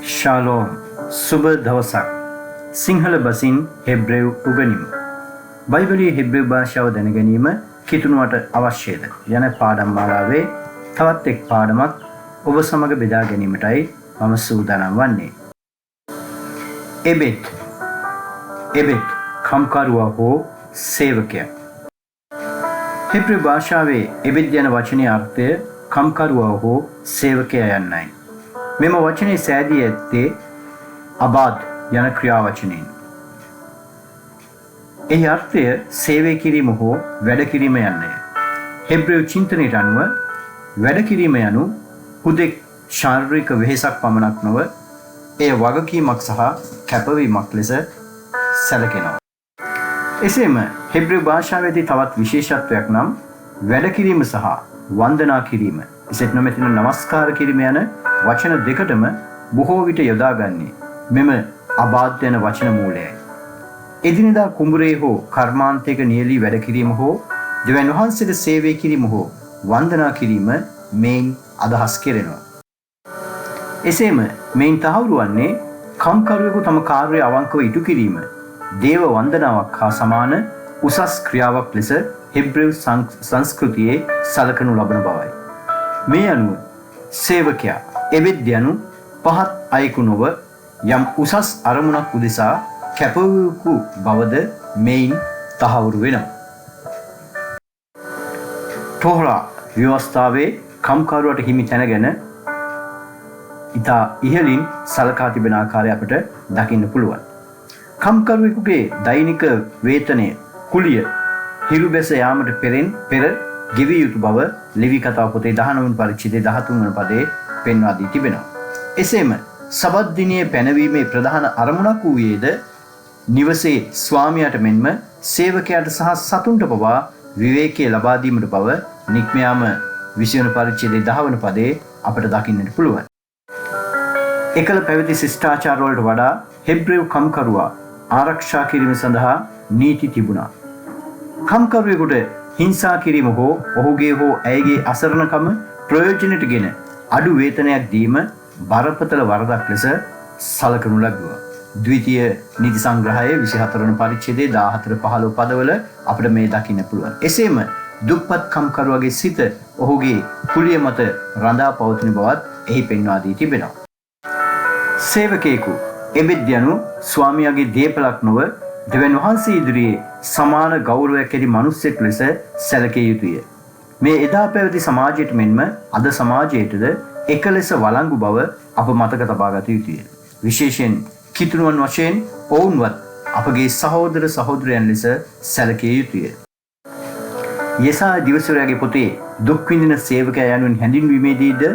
ශාලෝම් සුබ දවසක්. සිංහල බසින් හෙබ්‍රෙව් උගනිමු. බයිබලයේ හෙබ්‍රෙව් භාෂාව දැන ගැනීම කිතුණුවට අවශ්‍යද යන පාඩම් මාලාවේ තවත් එක් පාඩමක් ඔබ සමග බෙදා ගැනීමටයි මම සූදානම් වන්නේ. එබෙත් කම්කරුවා හෝ සේවකයා. හෙබ්‍රෙව් භාෂාවේ එබෙත් යන වචනේ අර්ථය කම්කරුවා හෝ සේවකයා යන්නයි. මෙම වචනේ සෑදී ඇත්තේ අබාද් යන ක්‍රියාවචනයෙන්. එහි අර්ථය සේවය කිරීම හෝ වැඩ කිරීම යන්නය. හෙබ්‍රෙව් චින්තනයට අනුව වැඩ කිරීම යනු හුදෙක් ශාරීරික වෙහෙසක් පමණක් නොව එය වගකීමක් සහ කැපවීමක් ලෙස සැලකෙනවා. එසේම හෙබ්‍රෙව් භාෂාවේදී තවත් විශේෂත්වයක් නම් වැඩ කිරීම සහ වන්දනා කිරීම එසේත් නොමැතිව නමස්කාර කිරීම යන වචන දෙකටම බොහෝ විට යොදාගන්නේ මෙම අබාධ යන වචන මූලයයි. එදිනෙදා කුඹුරේ හෝ කර්මාන්තයක නියැලී වැඩ කිරීම හෝ දෙවියන් වහන්සේට සේවය කිරීම හෝ වන්දනා කිරීම මෙයින් අදහස් කෙරෙනවා. එසේම මෙයින් තහවුරු වන්නේ කම්කරුවෙකු තම කාර්යය අවංකව ඉටු කිරීම දේව වන්දනාවක් හා සමාන උසස් ක්‍රියාවක් ලෙස හෙබ්‍රෙව් සංස්කෘතියේ සලකනු ලබන බවයි. මේ අනුව සේවකයා එබෙත් යනු පහත් අයෙකු නොව යම් උසස් අරමුණක් උදෙසා කැපවූ බවද මෙයින් තහවුරු වෙනවා. තෝරා ව්‍යවස්ථාවේ කම්කරුවට හිමි තැන ගැන ඉතා ඉහළින් සලකා තිබෙන ආකාරය අපට දකින්න පුළුවන්. කම්කරුවෙකුගේ දෛනික වේතනය කුලිය හිරු බැස යාමට පෙර ගෙවිය යුතු බව ලෙවි කතාව පොතේ 19 වන පරිච්ඡේදයේ 13 වන පදයේ පෙන්වා දී තිබෙනවා. එසේම සබත් දිනයේ පැනවීමේ ප්‍රධාන අරමුණක් වූයේද නිවසේ ස්වාමියාට මෙන්ම සේවකයාට සහ සතුන්ට පවා විවේකයේ ලබා දීමට බව නික්මයාම 20 වන පරිච්ඡේදයේ 10 වන පදයේ අපට දකින්නට පුළුවන්. එකල පැවති ශිෂ්ටාචාර වලට වඩා හෙබ්‍රෙව් කම්කරුවා ආරක්ෂා කිරීම සඳහා නීති තිබුණා. කම්කරුවෙකුට හිංසා කිරීම හෝ ඔහුගේ හෝ ඇයගේ අසරණකම ප්‍රයෝජනටගෙන අඩු වේතනයක් දීම බරපතල වරදක් ලෙස සලකනු ලැබුවා. ද්විතීය නීති සංග්‍රහයේ 24 වන පරිච්ඡේදයේ 14-15 පදවල අපිට මේ දකින්න පුළුවන්. එසේම දුප්පත් කම්කරුවාගේ සිත ඔහුගේ කුලිය මත රඳා පවතින බවත් එහි පෙන්වා දී තිබෙනවා. සේවකයෙකු එබෙත් යනු ස්වාමියාගේ දීපලක් නොව දෙවියන් වහන්සේ ඉදිරියේ සමාන ගෞරවයක් ඇති මිනිසෙක් ලෙස සැලකිය යුතුය. මේ එදා පැවති සමාජයට මෙන්ම අද සමාජයටද එක ලෙස වළංගු බව අප මතක තබා ගත යුතුය. විශේෂයෙන් කිතුණුවන් වශයෙන් ඔවුන්වත් අපගේ සහෝදර සහෝදරයන් ලෙස සැලකිය යුතුය. යෙසායා දිවසූරයාගේ පොතේ දුක් විඳින සේවකයා යනුවෙන් හැඳින්වීමේදීද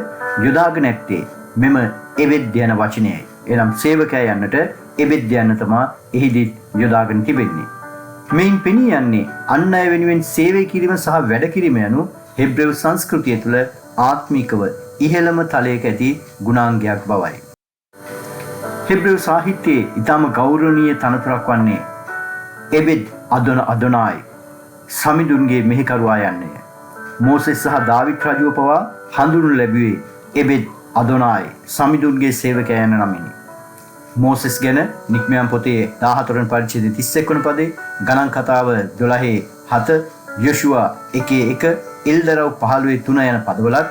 යොදාගෙන ඇත්තේ මෙම එබෙත් යන වචනයයි. එනම් සේවකයා යන්නට එබෙත් යන තමා එහිදී යොදාගෙන තිබෙන්නේ. මෙයින් පෙනී යන්නේ අන් අය වෙනුවෙන් සේවය කිරීම සහ වැඩ කිරීම යනු හෙබ්‍රෙව් සංස්කෘතිය තුළ ආත්මිකව ඉහළම තලයක ඇති ගුණාංගයක් බවයි. හෙබ්‍රෙව් සාහිත්‍යයේ ඊටම ගෞරවනීය තනතුරක් වන්නේ එබෙත් අදොනායි සමිඳුන්ගේ මෙහෙකරුවා යන්නය. මෝසෙස් සහ දාවිත් රජුව පවා හඳුන්වනු ලැබුවේ එබෙත් අදොනායි සමිඳුන්ගේ සේවකයා යන නමිනි. මෝසෙස් ගැන නික්මයන් පොතේ 14 වන පරිච්ඡේදයේ 31 වන පදේ, ගණන් කතාව 12:7, යොෂුවා 1:1, එල්දරව් 15:3 යන පදවලත්,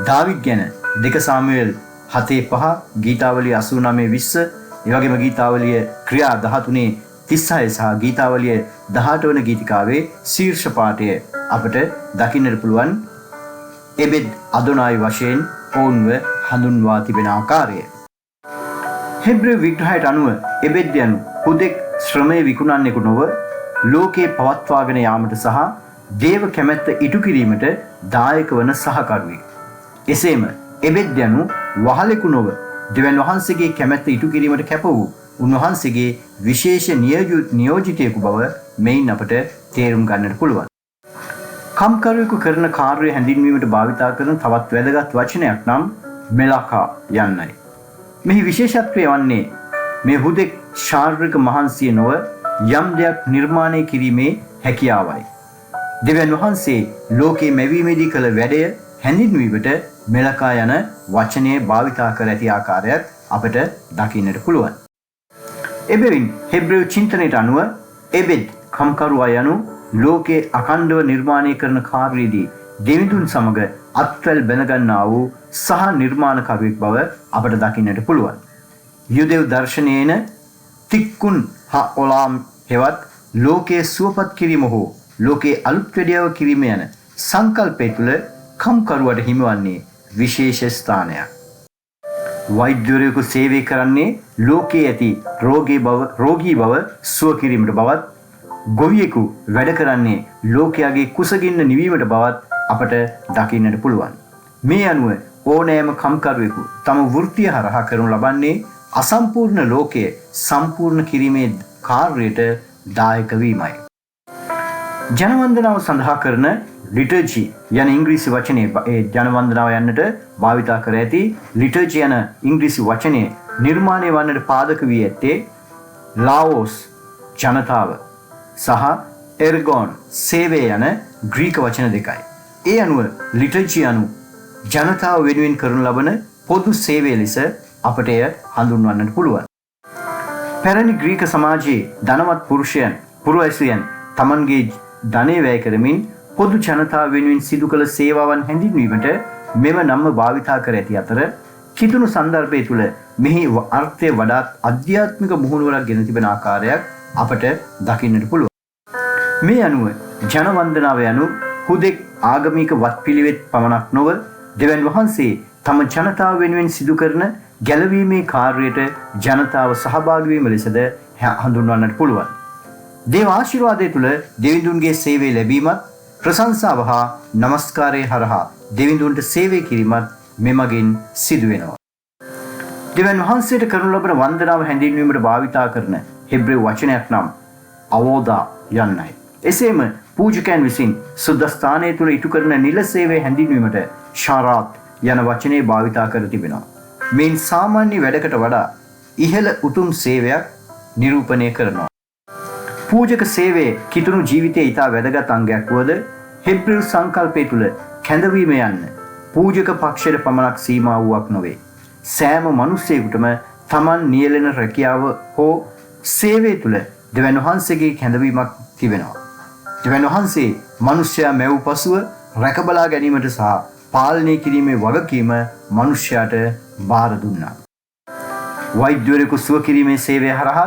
දාවිද් ගැන 2 සාමුවෙල් 7:5, ගීතාවලිය 89:20, ඒ වගේම ගීතාවලිය ක්‍රියා 13:36 සහ ගීතාවලිය 18 වන ගීතිකාවේ ශීර්ෂ පාඨය අපට දකින්නට පුළුවන් එබෙත් අදොනායි වශයෙන් ඔවුන්ව හඳුන්වා තිබෙන ආකාරය. හෙබ්‍රෙව් විග්‍රහයට අනුව එබෙත් යනු හුදෙක් ශ්‍රමය විකුණන්නෙකු නොව ලෝකේ පවත්වාගෙන යාමට සහ දේව කැමැත්ත ඉටු කිරීමට දායක වන සහකරුවෙක්. එසේම එබෙත් යනු වහලෙකු නොව දෙවියන් වහන්සේගේ කැමැත්ත ඉටු කිරීමට කැප වූ උන්වහන්සේගේ විශේෂ නියෝජිතයෙකු බව මෙයින් අපට තේරුම් ගන්නට පුළුවන්. කම්කරුවෙකු කරන කාර්යය හැඳින්වීමට භාවිතා කරන තවත් වැදගත් වචනයක් නම් මෙලකා යන්නයි. මෙහි විශේෂත්වය වන්නේ මේ හුදෙක් ශාරීරික මහන්සිය නොව යම් දෙයක් නිර්මාණය කිරීමේ හැකියාවයි. දෙවියන් වහන්සේ ලෝකේ මැවීමේදී කළ වැඩය හැඳින්වීමට මෙලකා යන වචනය භාවිතා කර ඇති ආකාරයත් අපට දකින්නට පුළුවන්. එබැවින් හෙබ්‍රේව චින්තනයට අනුව එබෙද් කම්කරුවා යනු ලෝකයේ අඛණ්ඩව නිර්මාණය කරන කාර්යයේදී දෙවිඳුන් සමග අත්වැල් බැඳගන්නා වූ සහ නිර්මාණකරුවෙක් බව අපට දකින්නට පුළුවන්. යුදෙව් දර්ශනයේන තික්කුන් ඔලාම් හෙවත් ලෝකයේ සුවපත් කිරීම හෝ ලෝකයේ අලුත් වැඩියාව කිරීම යන සංකල්පය තුළ කම්කරුවට හිමිවන්නේ විශේෂ ස්ථානයක්. වෛද්‍යවරයෙකු සේවය කරන්නේ ලෝකයේ ඇති රෝගී බව සුව කිරීමට බවත්, ගොවියෙකු වැඩ කරන්නේ ලෝකයාගේ කුසගින්න නිවීමට බවත් අපට දකින්නට පුළුවන්. මේ අනුව ඕනෑම කම්කරුවෙකු තම වෘත්තිය හරහා කරනු ලබන්නේ අසම්පූර්ණ ලෝකය සම්පූර්ණ කිරීමේ කාර්යයට දායක වීමයි. ජනවන්දනාව සඳහා කරන ලිටර්ජි යන ඉංග්‍රීසි වචනේ ජනවන්දනාව යන්නට භාවිතා කර ඇති ලිටර්ජි යන ඉංග්‍රීසි වචනේ නිර්මාණය වන්නට පාදක වී ඇත්තේ ලාවෝස් ජනතාව සහ එර්ගොන් සේවය යන ග්‍රීක වචන දෙකයි. ඒ අනුව ලිටර්ජි යනු ජනතාව වෙනුවෙන් කරනු ලබන පොදු සේවය ලෙස අපට එය හඳුන්වන්නට පුළුවන්. පැරණි ග්‍රීක සමාජයේ ධනවත් පුරවැසියන් තමන්ගේ ධනය වැය කරමින් පොදු ජනතාව වෙනුවෙන් සිදු කළ සේවාවන් හැඳින්වීමට මෙම නම භාවිතා කර ඇති අතර කිතුණු සන්දර්භය තුළ මෙහි අර්ථය වඩාත් අධ්‍යාත්මික මුහුණුවරක් ගෙන තිබෙන ආකාරයක් අපට දකින්නට පුළුවන්. මේ අනුව ජනවන්දනාව යනු හුදෙක් ආගමික වත්පිළිවෙත් පමණක් නොව දෙවියන් වහන්සේ තම ජනතාව වෙනුවෙන් සිදු කරන ගැලවීමේ කාර්යයට ජනතාව සහභාගී වීම ලෙසද හඳුන්වන්නට පුළුවන්. දේව ආශිර්වාදය තුළ දෙවිඳුන්ගේ සේවය ලැබීමත්, ප්‍රශංසාව හා නමස්කාරය හරහා දෙවිඳුන්ට සේවය කිරීමත් මෙමගින් සිදු වෙනවා. දෙවියන් වහන්සේට කරනු ලබන වන්දනාව හැඳින්වීමට භාවිතා කරන හෙබ්‍රේව වචනයක් නම් අවෝදා යන්නයි. එසේම පූජකයන් විසින් සුද්ධස්ථානය තුළ ඉටු කරන නිල සේවය හැඳින්වීමට ශාරාත් යන වචනේ භාවිතා කර තිබෙනවා. මේන් සාමාන්‍ය වැඩකට වඩා ඉහළ උතුම් සේවයක් නිරූපණය කරනවා. පූජක සේවයේ කිතුණු ජීවිතයේ ඉතා වැදගත් අංගයක් වුවද හෙබ්‍රේව සංකල්පය තුළ කැඳවීම යන්න පූජක පක්ෂයට පමණක් සීමා වූවක් නොවේ. සෑම මිනිසෙකුටම තමන් නියැලෙන රැකියාව හෝ සේවය තුළ දෙවියන් වහන්සේගේ කැඳවීමක් තිබෙනවා. දෙවියන් වහන්සේ මිනිසයා මැව් පසුව රැකබලා ගැනීමට සහ පාලනය කිරීමේ වගකීම මිනිසයාට බාර දුන්නා. වෛද්‍යවරයෙකු සුව කිරීමේ සේවය හරහා,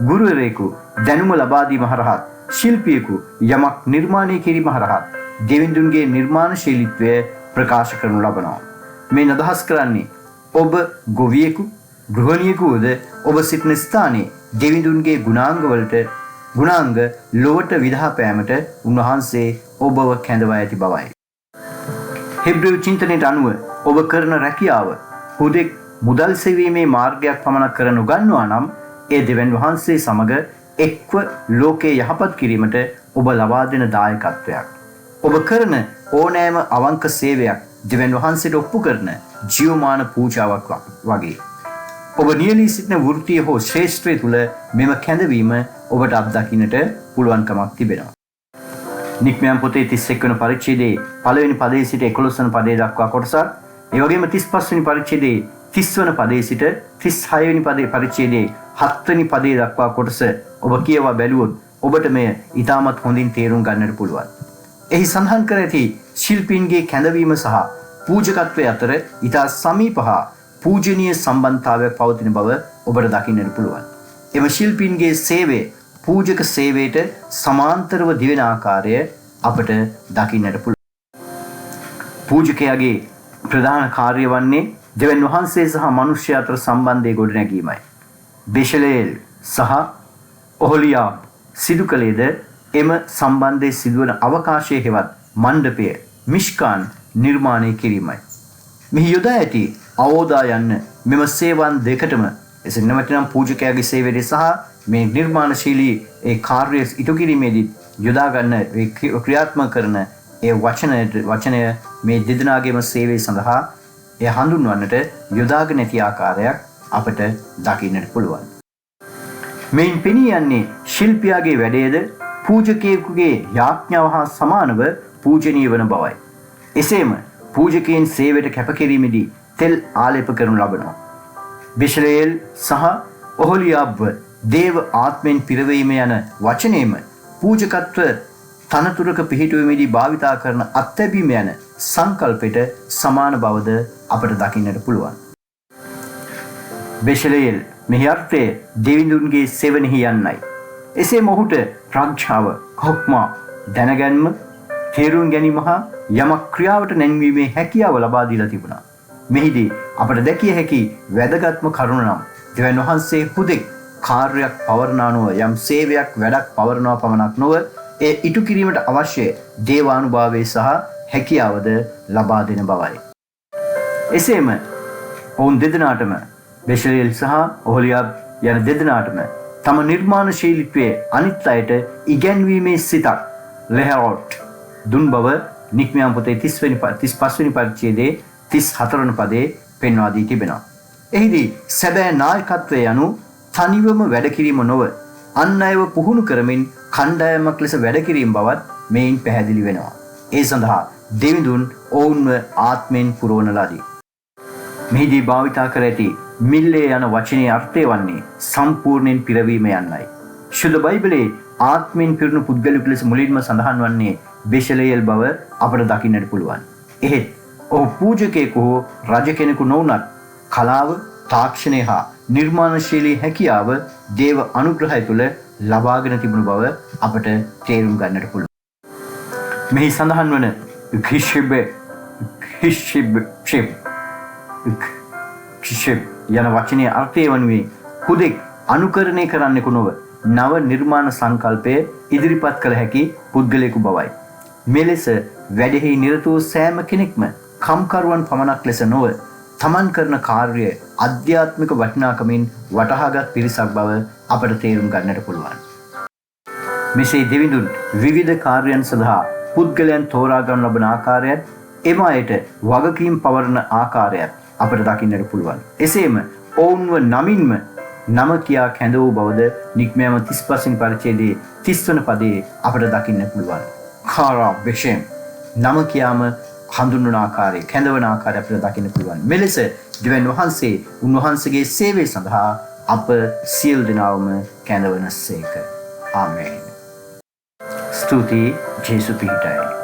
ගුරුවරයෙකු දැනුම ලබා දීම හරහා, ශිල්පියෙකු යමක් නිර්මාණය කිරීම හරහා දෙවිඳුන්ගේ නිර්මාණශීලීත්වය ප්‍රකාශ කරනු ලබනවා. මේ අදහස් කරන්නේ ඔබ ගොවියෙකු, ගෘහණියෙකුද ඔබ සිටින ස්ථානයේ දෙවිඳුන්ගේ ගුණාංග ලොවට විදහා පෑමට උන්වහන්සේ ඔබව කැඳවා ඇති බවයි. හෙබ්‍රේව චින්තනයට අනුව ඔබ කරන රැකියාව හුදෙක් මුදල් සෙවීමේ මාර්ගයක් පමණක් කර නොගන්නවා නම් ඒ දෙවියන් වහන්සේ සමග එක්ව ලෝකේ යහපත් කිරීමට ඔබ ලබා දෙන දායකත්වයක්. ඔබ කරන ඕනෑම අවංක සේවයක් දෙවියන් වහන්සේට ඔප්පු කරන ජීවමාන පූජාවක් වගේ. ඔබ නියැලී සිටින වෘත්තිය හෝ ශ්‍රේෂ්ඨය තුළ මෙම කැඳවීම ඔබට අත්දකින්නට පුළුවන්කමක් තිබෙනවා. නික්මයන් පොතේ 31 වන පරිච්ඡේදයේ පළවෙනි පදයේ සිට 11 වන පදයේ දක්වා කොටසක්, ඒ වගේම 35 වෙනි පරිච්ඡේදයේ 30 වන පදයේ සිට 36 වෙනි පදයේ පරිච්ඡේදයේ 7 වෙනි පදයේ දක්වා කොටස ඔබ කියවා බැලුවොත් ඔබට මෙය ඉතාමත් හොඳින් තේරුම් ගන්නට පුළුවන්. එහි සඳහන් කර ඇති ශිල්පීන්ගේ කැඳවීම සහ පූජකත්වයේ අතර ඉතා සමීප හා පූජනීය සම්බන්ධතාවයක් පවතින බව ඔබට දකින්නට පුළුවන්. එම ශිල්පීන්ගේ සේවය පූජක සේවයට සමාන්තරව දිවෙන ආකාරය අපට දකින්නට පුළුවන්. පූජකයාගේ ප්‍රධාන කාර්ය වන්නේ දෙවියන් වහන්සේ සහ මිනිස්ය අතර සම්බන්ධය ගොඩනැගීමයි. බෙෂලේල් සහ ඔහොලියාබ් සිදු කළේද එම සම්බන්ධයේ සිදුවන අවකාශයේ හෙවත් මණ්ඩපය මිෂ්කාන් නිර්මාණය කිරීමයි. මෙහි යොදා ඇති අවෝදා යන්න මෙම සේවන් දෙකටම එසේ නැමැතිනම් පූජකයාගේ සේවයේ සහ මේ නිර්මාණශීලී ඒ කාර්ය ඉටු කිරීමේදී යොදා ගන්න ක්‍රියාත්මක කරන ඒ වචනය මේ දෙදෙනාගේම සේවය සඳහා එය හඳුන්වන්නට යොදාගෙන ඇති ආකාරයක් අපට දකින්නට පුළුවන්. මෙයින් පෙනී යන්නේ ශිල්පියාගේ වැඩේද පූජකයෙකුගේ යාඥාව හා සමානව පූජනීය වන බවයි. එසේම පූජකයන් සේවයට කැපකිරීමේදී තෙල් ආලේප කරනු ලබනවා. බෙෂලේල් සහ ඔහොලියාබ්ව දේව ආත්මෙන් පිරවීම යන වචනේම පූජකත්ව තනතුරක පිහිටුවීමේදී භාවිතා කරන අත්ැබීම යන සංකල්පයට සමාන බවද අපට දකින්නට පුළුවන්. බෙෂලේල් මෙහි අර්ථය දෙවිඳුන්ගේ සෙවණෙහි යන්නයි. එසේ මොහුට ප්‍රඥාව, හොක්මා, දැනගැන්ම, තේරුම් ගැනීම හා යමක් ක්‍රියාවට නැංවීමේ හැකියාව ලබා දීලා තිබුණා. මෙහිදී අපට දැකිය හැකි වැදගත්ම කරුණ නම් දෙවියන් වහන්සේ හුදෙක් කාර්යයක් පවරනා නොව යම් සේවයක් වැඩක් පවරනවා පමණක් නොව ඒ ඉටු කිරීමට අවශ්‍ය දේවානුභාවය සහ හැකියාවද ලබා දෙන බවයි. එසේම ඔවුන් දෙදෙනාටම බෙෂලේල් සහ ඔහොලියාබ් යන දෙදෙනාටම තම නිර්මාණශීලීත්වයේ අනිත් අයට ඉගැන්වීමේ සිතක් ලෙහෙරොට් දුන් බව නික්මයන් පොතේ 35 වෙනි පරිච්ඡේදයේ 34 වන පදයේ පෙන්වා දී තිබෙනවා. එහිදී සැබෑ නායකත්වය යනු තනිවම වැඩ කිරීම නොව අන් අයව පුහුණු කරමින් කණ්ඩායමක් ලෙස වැඩ කිරීම බවත් මෙයින් පැහැදිලි වෙනවා. ඒ සඳහා දෙවිඳුන් ඔවුන්ව ආත්මෙන් පුරවන ලදී. මෙහිදී භාවිතා කර ඇති මිල්ලේ යන වචනේ අර්ථය වන්නේ සම්පූර්ණයෙන් පිරවීම යන්නයි. ශුද්ධ බයිබලයේ ආත්මෙන් පිරුණු පුද්ගලයෙකු ලෙස මුලින්ම සඳහන් වන්නේ බෙෂලේල් බව අපට දකින්නට පුළුවන්. එහෙත් ඔහු පූජකයෙකු හෝ රජ කෙනෙකු නොවුනත් කලාව, තාක්ෂණය හා නිර්මාණශීලී හැකියාව දේව අනුග්‍රහය තුළ ලබාගෙන තිබුණු බව අපට තේරුම් ගන්නට පුළුවන්. මෙහි සඳහන් වන ක්ෂිබ් යන වචනයේ අර්ථය වනුයේ හුදෙක් අනුකරණය කරන්නෙකු නොව නව නිර්මාණ සංකල්පය ඉදිරිපත් කළ හැකි පුද්ගලයෙකු බවයි. මෙලෙස වැඩෙහි නිරත වූ සෑම කෙනෙක්ම කම්කරුවන් පමණක් ලෙස නොව තමන් කරන කාර්ය අධ්‍යාත්මික වටිනාකමින් වටහාගත් පිරිසක් බව අපට තේරුම් ගන්නට පුළුවන්. මෙසේ දෙවිඳුන් විවිධ කාර්යයන් සඳහා පුද්ගලයන් තෝරා ගන්න ලබන ආකාරයත් එම අයට වගකීම් පවරන ආකාරයත් අපට දකින්නට පුළුවන්. එසේම ඔවුන්ව නමින්ම නම කියා කැඳ වූ බවද නික්මයම 35 වෙනි පරිච්ඡේදයේ 30 වන පදයේ අපට දකින්න පුළුවන්. කාරා බෙෂෙම් නම කියාම හඳුන්වන ආකාරය, කැඳවන ආකාරය අපිට දකින්න පුළුවන්. මෙලෙස දෙවියන් වහන්සේ උන්වහන්සේගේ සේවය සඳහා අප සියලු දෙනාවම කැඳවනසේක. ආමේන්. ස්තුති ජේසු පිහිටයි.